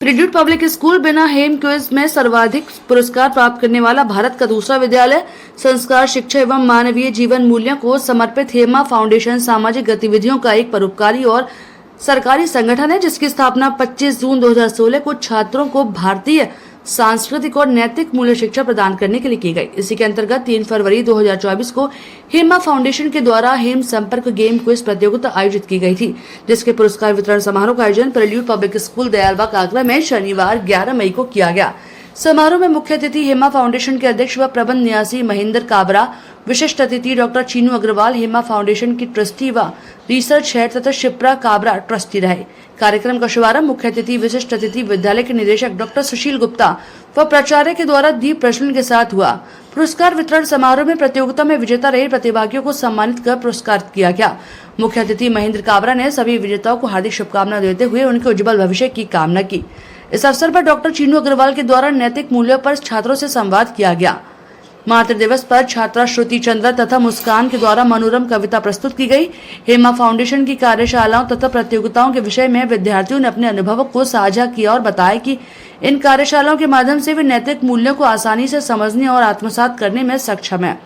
Prelude public school बिना हेम quiz में सर्वाधिक पुरस्कार प्राप्त करने वाला भारत का दूसरा विद्यालय संस्कार, शिक्षा एवं मानवीय जीवन मूल्यों को समर्पित हेमा फाउंडेशन सामाजिक गतिविधियों का एक परोपकारी और सरकारी संगठन है, जिसकी स्थापना 25 जून 2016 को छात्रों को भारतीय सांस्कृतिक और नैतिक मूल्य शिक्षा प्रदान करने के लिए की गई। इसी के अंतर्गत 3 फरवरी 2024 को हेमा फाउंडेशन के द्वारा हेम संपर्क गेम क्विज प्रतियोगिता आयोजित की गई थी, जिसके पुरस्कार वितरण समारोह का आयोजन prelude public school Dayalbagh Agra में शनिवार 11 मई को किया गया। समारोह में मुख्य अतिथि हेमा फाउंडेशन के अध्यक्ष व प्रबंध न्यासी महेंद्र काबरा, विशिष्ट अतिथि डॉक्टर चीनू अग्रवाल, हेमा फाउंडेशन की ट्रस्टी व रिसर्च हेड तथा शिप्रा काबरा ट्रस्टी रहे। कार्यक्रम का शुभारंभ मुख्य अतिथि विशिष्ट अतिथि विद्यालय के निदेशक डॉक्टर सुशील गुप्ता व प्राचार्य के द्वारा दीप प्रज्वलन के साथ हुआ। पुरस्कार वितरण समारोह में प्रतियोगिता में विजेता रहे प्रतिभागियों को सम्मानित कर पुरस्कार किया गया। मुख्य अतिथि महेंद्र काबरा ने सभी विजेताओं को हार्दिक शुभकामनाएं देते हुए उनके उज्जवल भविष्य की कामना की। इस अवसर पर डॉक्टर चीनू अग्रवाल के द्वारा नैतिक मूल्यों पर छात्रों से संवाद किया गया। मातृ दिवस पर छात्रा श्रुति चंद्रा तथा मुस्कान के द्वारा मनोरम कविता प्रस्तुत की गई। हेमा फाउंडेशन की कार्यशालाओं तथा प्रतियोगिताओं के विषय में विद्यार्थियों ने अपने अनुभवों को साझा किया और बताया कि इन कार्यशालाओं के माध्यम से वे नैतिक मूल्यों को आसानी से समझने और आत्मसात करने में सक्षम है।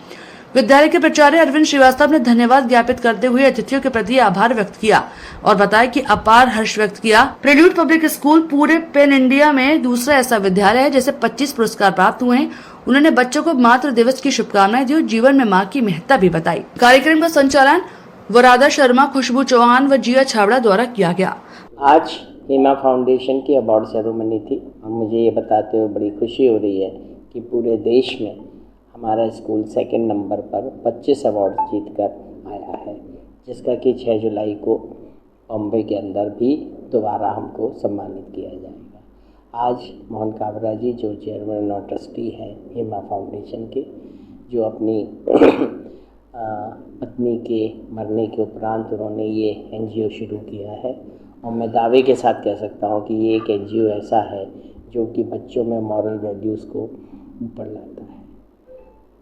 विद्यालय के प्राचार्य अरविंद श्रीवास्तव ने धन्यवाद ज्ञापित करते हुए अतिथियों के प्रति आभार व्यक्त किया और बताया कि अपार हर्ष व्यक्त किया। प्रिल्यूड पब्लिक स्कूल पूरे पैन इंडिया में दूसरा ऐसा विद्यालय है जिसे 25 पुरस्कार प्राप्त हुए हैं। उन्होंने बच्चों को मातृ दिवस की शुभकामनाएं दी और जीवन में मां की महत्ता भी बताई। कार्यक्रम का संचालन वरादा शर्मा, खुशबू चौहान व जिया छाबड़ा द्वारा किया गया। आज हेमा फाउंडेशन की अवार्ड सेरेमनी थी और मुझे ये बताते हुए बड़ी खुशी हो रही है कि पूरे देश में हमारा स्कूल सेकंड नंबर पर 25 अवार्ड जीतकर आया है, जिसका कि 6 जुलाई को बॉम्बे के अंदर भी दोबारा हमको सम्मानित किया जाएगा। आज मोहन काबरा जी, जो चेयरमैन और ट्रस्टी हैं हेमा फाउंडेशन के, जो अपनी पत्नी के मरने के उपरांत उन्होंने ये NGO शुरू किया है और मैं दावे के साथ कह सकता हूँ कि ये एक NGO ऐसा है जो कि बच्चों में मॉरल वैल्यूज़ को ऊपर लाता है।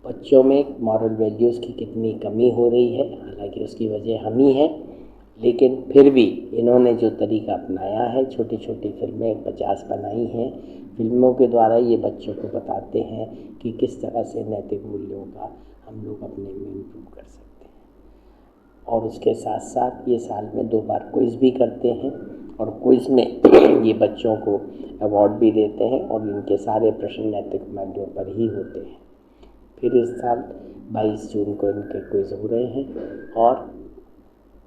बच्चों में मॉरल वैल्यूज़ की कितनी कमी हो रही है, हालांकि उसकी वजह हम ही हैं, लेकिन फिर भी इन्होंने जो तरीका अपनाया है, छोटी छोटी फिल्में 50 बनाई हैं। फिल्मों के द्वारा ये बच्चों को बताते हैं कि किस तरह से नैतिक मूल्यों का हम लोग अपने में इम्प्रूव कर सकते हैं। और उसके साथ साथ ये साल में 2 बार क्विज़ भी करते हैं और क्विज़ में ये बच्चों को अवार्ड भी देते हैं और इनके सारे प्रश्न नैतिक मूल्यों पर ही होते हैं। फिर इस साल 22 जून को इनके क्विज़ हो रहे हैं और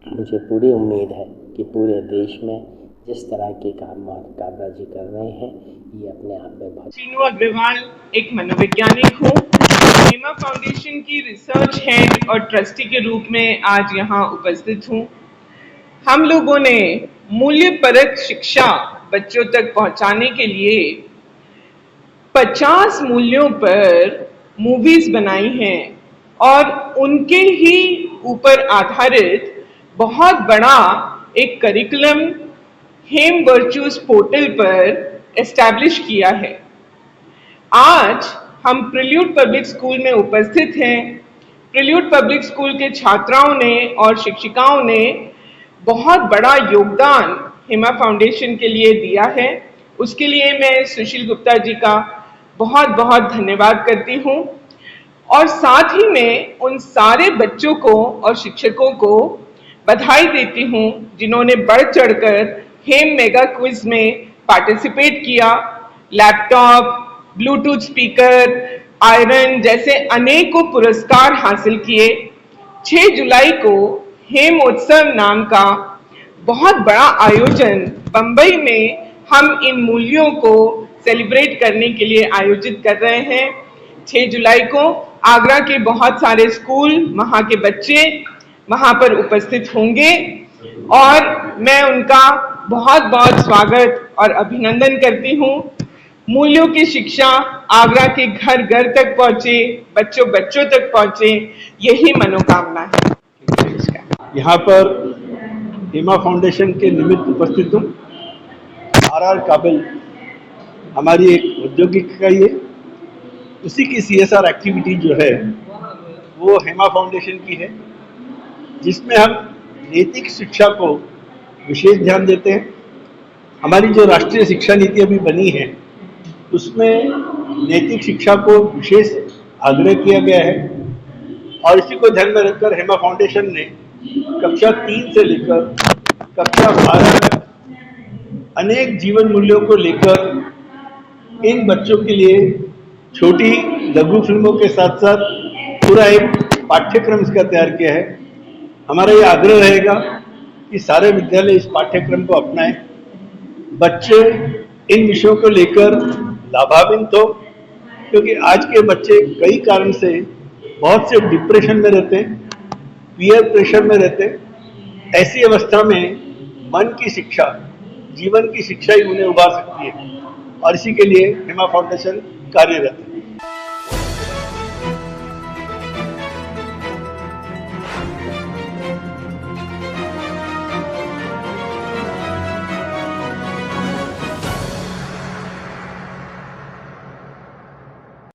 मुझे पूरी उम्मीद है कि पूरे देश में जिस तरह के काम काबरा जी कर रहे हैं, ये अपने आप में बहुत। चीनू अग्रवाल एक मनोवैज्ञानिक हूँ। हेमा फाउंडेशन की रिसर्च हेड और ट्रस्टी के रूप में आज यहाँ उपस्थित हूँ। हम लोगों ने मूल्यपरक शिक्षा बच्चों तक पहुँचाने के लिए 50 मूल्यों पर मूवीज बनाई हैं और उनके ही ऊपर आधारित बहुत बड़ा एक करिकुलम हेम वर्चुअस पोर्टल पर एस्टैब्लिश किया है। आज हम प्रिल्यूड पब्लिक स्कूल में उपस्थित हैं। प्रिल्यूड पब्लिक स्कूल के छात्राओं ने और शिक्षिकाओं ने बहुत बड़ा योगदान हेमा फाउंडेशन के लिए दिया है। उसके लिए मैं सुशील गुप्ता जी का बहुत बहुत धन्यवाद करती हूँ और साथ ही मैं उन सारे बच्चों को और शिक्षकों को बधाई देती हूँ जिन्होंने बढ़ चढ़कर हेम मेगा क्विज में पार्टिसिपेट किया। लैपटॉप, ब्लूटूथ स्पीकर, आयरन जैसे अनेकों पुरस्कार हासिल किए। 6 जुलाई को हेम उत्सव नाम का बहुत बड़ा आयोजन बंबई में हम इन मूल्यों को सेलिब्रेट करने के लिए आयोजित कर रहे हैं। 6 जुलाई को आगरा के बहुत सारे स्कूल, वहाँ के बच्चे वहाँ पर उपस्थित होंगे और मैं उनका बहुत बहुत स्वागत और अभिनंदन करती हूँ। मूल्यों की शिक्षा आगरा के घर घर तक पहुँचे, बच्चों बच्चों तक पहुँचे, यही मनोकामना है। यहाँ पर हेमा फाउंडेशन के निमित्त उपस्थित हूँ। RR काबिल हमारी एक औद्योगिक इकाई है, उसी की CSR एक्टिविटी जो है वो हेमा फाउंडेशन की है, जिसमें हम नैतिक शिक्षा को विशेष ध्यान देते हैं। हमारी जो राष्ट्रीय शिक्षा नीति अभी बनी है उसमें नैतिक शिक्षा को विशेष आग्रह किया गया है और इसी को ध्यान में रखकर हेमा फाउंडेशन ने कक्षा 3 से लेकर कक्षा 12 तक अनेक जीवन मूल्यों को लेकर इन बच्चों के लिए छोटी लघु फिल्मों के साथ साथ पूरा एक पाठ्यक्रम इसका तैयार किया है। हमारा ये आग्रह रहेगा कि सारे विद्यालय इस पाठ्यक्रम को अपनाएं, बच्चे इन विषयों को लेकर लाभान्वित हो, क्योंकि आज के बच्चे कई कारण से बहुत से डिप्रेशन में रहते हैं, पीयर प्रेशर में रहते हैं। ऐसी अवस्था में मन की शिक्षा, जीवन की शिक्षा ही उन्हें उभार सकती है और इसी के लिए हेमा फाउंडेशन कार्यरत है।